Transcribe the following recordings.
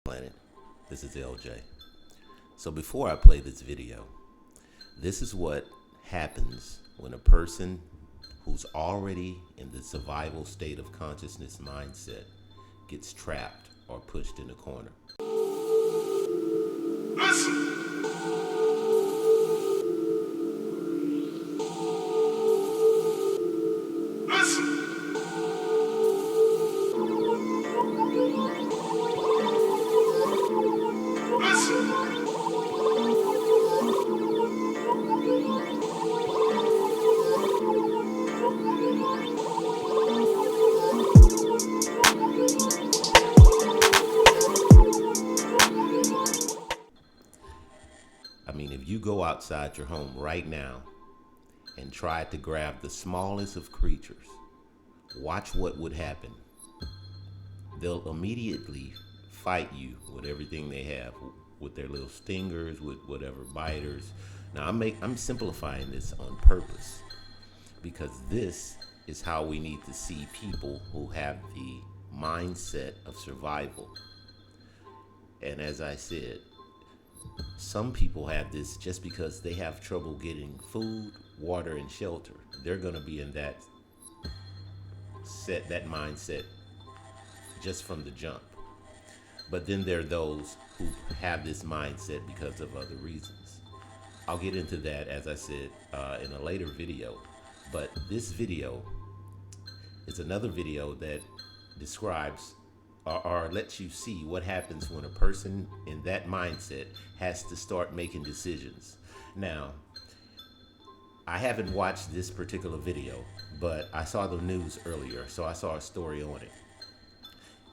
Planet. This is LJ. So before I play this video, this is what happens when a person who's already in the survival state of consciousness mindset gets trapped or pushed in a corner. I mean, if you go outside your home right now and try to grab the smallest of creatures, watch what would happen. They'll immediately fight you with everything they have, with their little stingers, with whatever biters. Now I'm simplifying this on purpose because this is how we need to see people who have the mindset of survival. And as I said, some people have this just because they have trouble getting food, water, and shelter. They're going to be in that mindset just from the jump. But then there are those who have this mindset because of other reasons. I'll get into that, as I said, in a later video. But this video is another video that describes or lets you see what happens when a person in that mindset has to start making decisions. Now, I haven't watched this particular video, but I saw the news earlier, so I saw a story on it.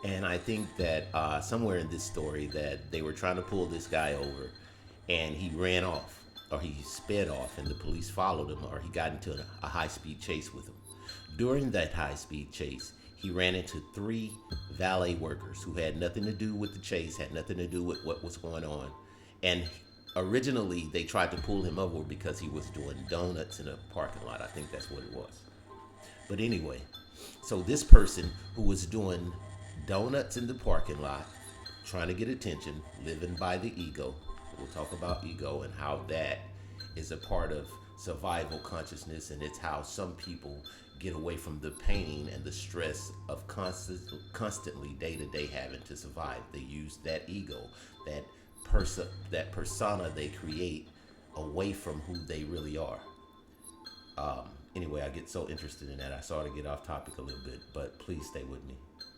And I think that somewhere in this story that they were trying to pull this guy over and he ran off, or he sped off, and the police followed him, or he got into a high-speed chase with him. During that high-speed chase, he ran into 3 valet workers who had nothing to do with the chase, had nothing to do with what was going on. And originally, they tried to pull him over because he was doing donuts in a parking lot. I think that's what it was. But anyway, so this person who was doing donuts in the parking lot, trying to get attention, living by the ego. We'll talk about ego and how that is a part of survival consciousness, and it's how some people get away from the pain and the stress of constantly day-to-day having to survive. They use that ego, that persona they create away from who they really are. Anyway, I get so interested in that. I sort of get off topic a little bit, but please stay with me.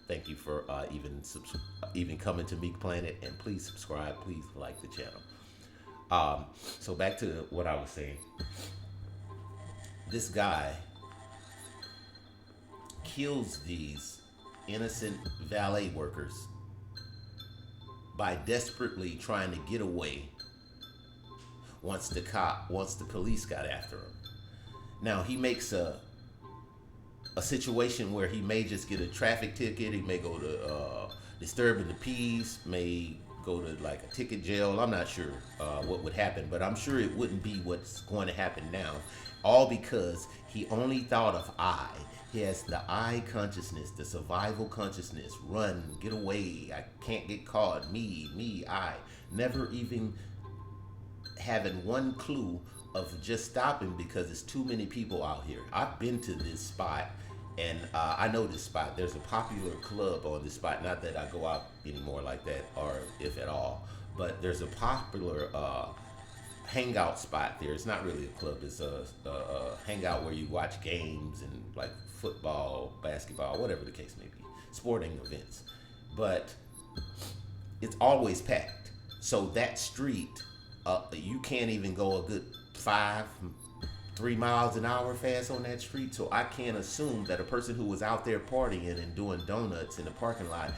Thank you for even coming to Meek Planet, and please subscribe. Please like the channel. So back to what I was saying. This guy kills these innocent valet workers by desperately trying to get away once the police got after him. Now he makes a situation where he may just get a traffic ticket. He may go to disturbing the peace, may go to like a ticket jail. I'm not sure what would happen, but I'm sure it wouldn't be what's going to happen now. All because he only thought of I. He has the I consciousness, the survival consciousness. Run, get away, I can't get caught. Me, I. Never even having one clue of just stopping because there's too many people out here. I've been to this spot, and I know this spot. There's a popular club on this spot. Not that I go out anymore like that, or if at all, but there's a popular hangout spot there. It's not really a club. It's a hangout where you watch games and like football, basketball, whatever the case may be, sporting events. But it's always packed. So that street, you can't even go a good 3 miles an hour fast on that street. So I can't assume that a person who was out there partying and doing donuts in the parking lot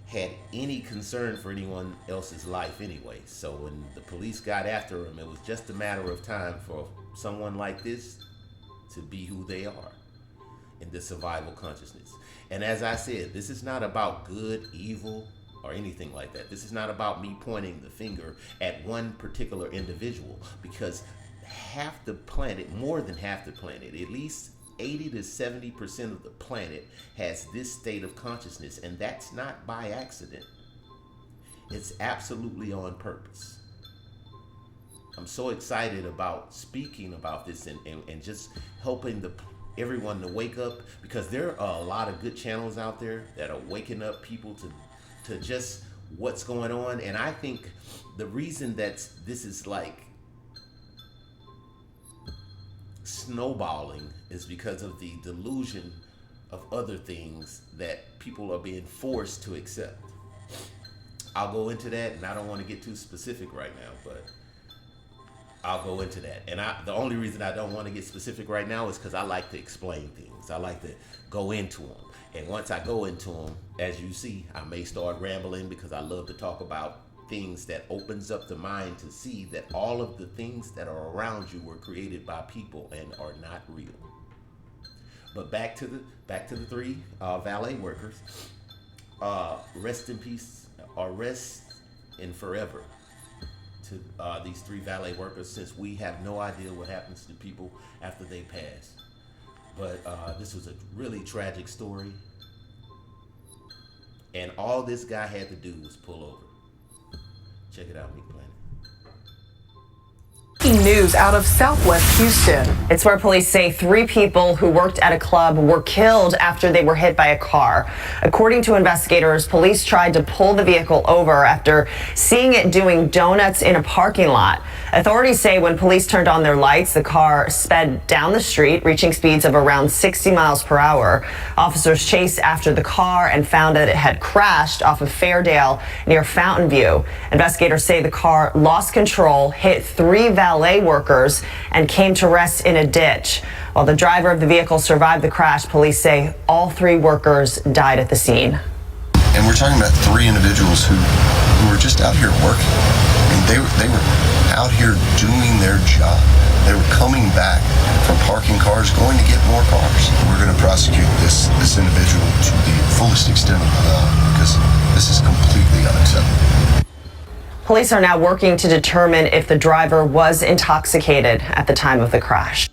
had any concern for anyone else's life anyway. So when the police got after him, it was just a matter of time for someone like this to be who they are in the survival consciousness. And as I said, this is not about good, evil, or anything like that. This is not about me pointing the finger at one particular individual, because half the planet, more than half the planet, at least 80 to 70% of the planet has this state of consciousness, and that's not by accident. It's absolutely on purpose. I'm so excited about speaking about this and just helping everyone to wake up, because there are a lot of good channels out there that are waking up people to just what's going on. And I think the reason that this is like snowballing is because of the delusion of other things that people are being forced to accept. I'll go into that, and I don't want to get too specific right now, but I'll go into that. And the only reason I don't want to get specific right now is because I like to explain things. I like to go into them. And once I go into them, as you see, I may start rambling, because I love to talk about things that opens up the mind to see that all of the things that are around you were created by people and are not real. But back to the three valet workers. Rest in peace, or rest in forever to these three valet workers, since we have no idea what happens to people after they pass. But this was a really tragic story, and all this guy had to do was pull over. Check it out, Meek Planet. News out of Southwest Houston. It's where police say 3 people who worked at a club were killed after they were hit by a car. According to investigators, police tried to pull the vehicle over after seeing it doing donuts in a parking lot. Authorities say when police turned on their lights, the car sped down the street, reaching speeds of around 60 miles per hour. Officers chased after the car and found that it had crashed off of Fairdale near Fountain View. Investigators say the car lost control, hit 3 valet workers, and came to rest in a ditch. While the driver of the vehicle survived the crash, police say all 3 workers died at the scene. And we're talking about 3 individuals who were just out here working. I mean, they were out here doing their job. They were coming back from parking cars, going to get more cars. We're going to prosecute this individual to the fullest extent of the law, because this is completely unacceptable. Police are now working to determine if the driver was intoxicated at the time of the crash.